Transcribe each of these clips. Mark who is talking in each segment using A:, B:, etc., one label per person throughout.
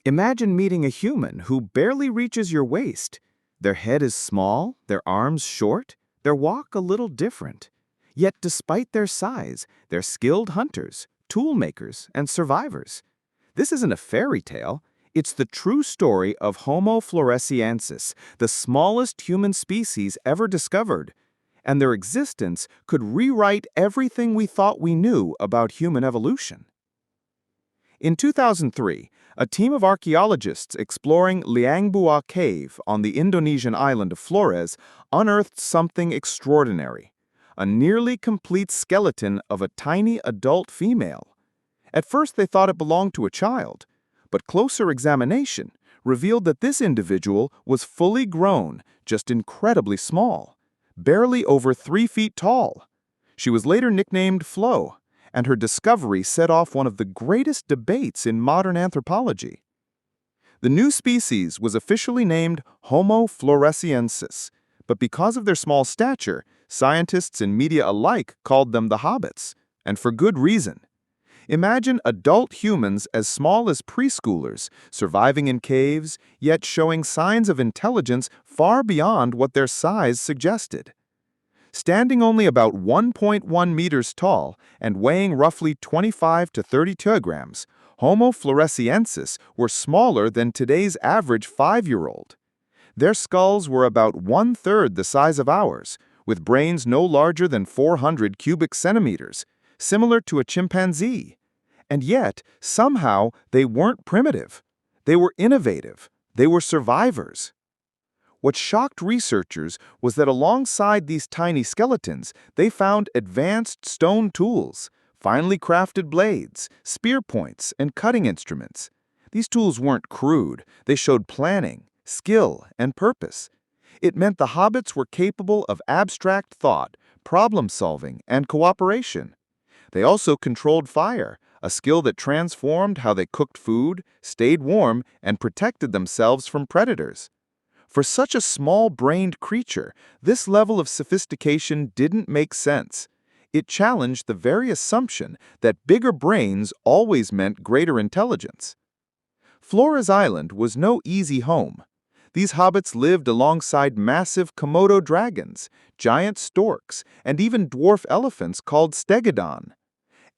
A: Imagine meeting a human who barely reaches your waist. Their head is small, their arms short, their walk a little different. Yet despite their size, they're skilled hunters, tool makers, and survivors. This isn't a fairy tale. It's the true story of Homo floresiensis, the smallest human species ever discovered. And their existence could rewrite everything we thought we knew about human evolution. In 2003, a team of archaeologists exploring Liangbua Cave on the Indonesian island of Flores unearthed something extraordinary: a nearly complete skeleton of a tiny adult female. At first they thought it belonged to a child, but closer examination revealed that this individual was fully grown, just incredibly small, barely over 3 feet tall. She was later nicknamed Flo, and her discovery set off one of the greatest debates in modern anthropology. The new species was officially named Homo floresiensis, but because of their small stature, scientists and media alike called them the Hobbits, and for good reason. Imagine adult humans as small as preschoolers, surviving in caves, yet showing signs of intelligence far beyond what their size suggested. Standing only about 1.1 meters tall and weighing roughly 25 to 30 kilograms, Homo floresiensis were smaller than today's average 5-year-old. Their skulls were about 1/3 the size of ours, with brains no larger than 400 cubic centimeters, similar to a chimpanzee. And yet, somehow, they weren't primitive. They were innovative. They were survivors. What shocked researchers was that alongside these tiny skeletons, they found advanced stone tools, finely crafted blades, spear points, and cutting instruments. These tools weren't crude. They showed planning, skill, and purpose. It meant the hobbits were capable of abstract thought, problem-solving, and cooperation. They also controlled fire, a skill that transformed how they cooked food, stayed warm, and protected themselves from predators. For such a small-brained creature, this level of sophistication didn't make sense. It challenged the very assumption that bigger brains always meant greater intelligence. Flores Island was no easy home. These hobbits lived alongside massive Komodo dragons, giant storks, and even dwarf elephants called stegodon.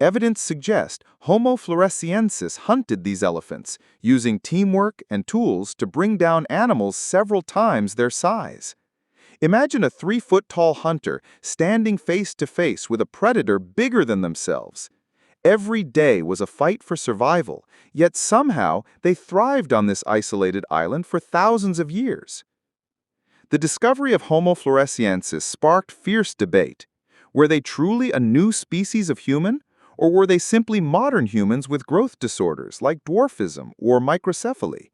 A: Evidence suggests Homo floresiensis hunted these elephants, using teamwork and tools to bring down animals several times their size. Imagine a 3-foot-tall hunter standing face to face with a predator bigger than themselves. Every day was a fight for survival, yet somehow they thrived on this isolated island for thousands of years. The discovery of Homo floresiensis sparked fierce debate. Were they truly a new species of human? Or were they simply modern humans with growth disorders like dwarfism or microcephaly?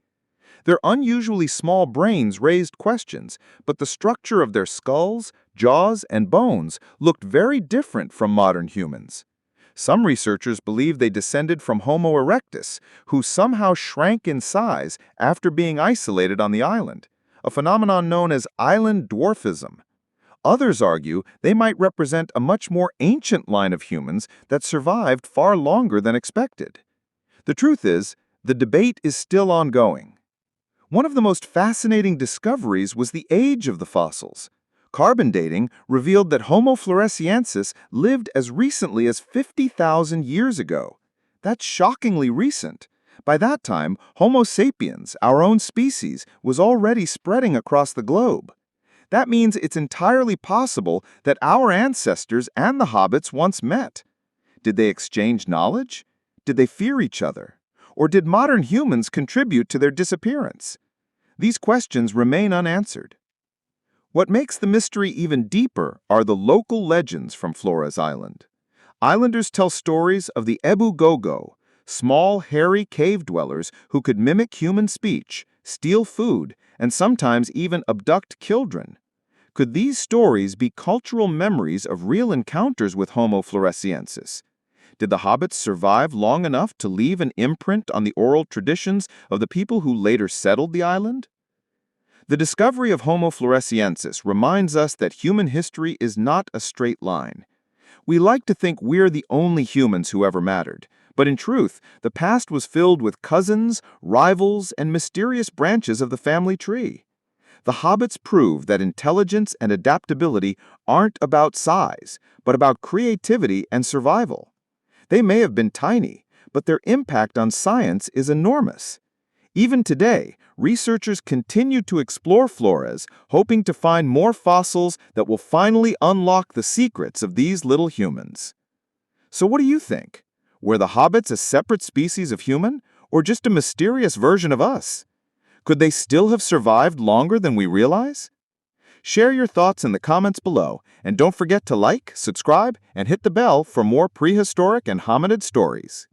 A: Their unusually small brains raised questions, but the structure of their skulls, jaws, and bones looked very different from modern humans. Some researchers believe they descended from Homo erectus, who somehow shrank in size after being isolated on the island, a phenomenon known as island-dwarfism. Others argue they might represent a much more ancient line of humans that survived far longer than expected. The truth is, the debate is still ongoing. One of the most fascinating discoveries was the age of the fossils. Carbon dating revealed that Homo floresiensis lived as recently as 50,000 years ago. That's shockingly recent. By that time, Homo sapiens, our own species, was already spreading across the globe. That means it's entirely possible that our ancestors and the hobbits once met. Did they exchange knowledge? Did they fear each other? Or did modern humans contribute to their disappearance? These questions remain unanswered. What makes the mystery even deeper are the local legends from Flores Island. Islanders tell stories of the Ebu Gogo, small, hairy cave dwellers who could mimic human speech, steal food, and sometimes even abduct children. Could these stories be cultural memories of real encounters with Homo floresiensis? Did the hobbits survive long enough to leave an imprint on the oral traditions of the people who later settled the island? The discovery of Homo floresiensis reminds us that human history is not a straight line. We like to think we're the only humans who ever mattered, But in truth, the past was filled with cousins, rivals, and mysterious branches of the family tree. The hobbits prove that intelligence and adaptability aren't about size, but about creativity and survival. They may have been tiny, but their impact on science is enormous. Even today, researchers continue to explore Flores, hoping to find more fossils that will finally unlock the secrets of these little humans. So what do you think? Were the hobbits a separate species of human, or just a mysterious version of us? Could they still have survived longer than we realize? Share your thoughts in the comments below, and don't forget to like, subscribe, and hit the bell for more prehistoric and hominid stories.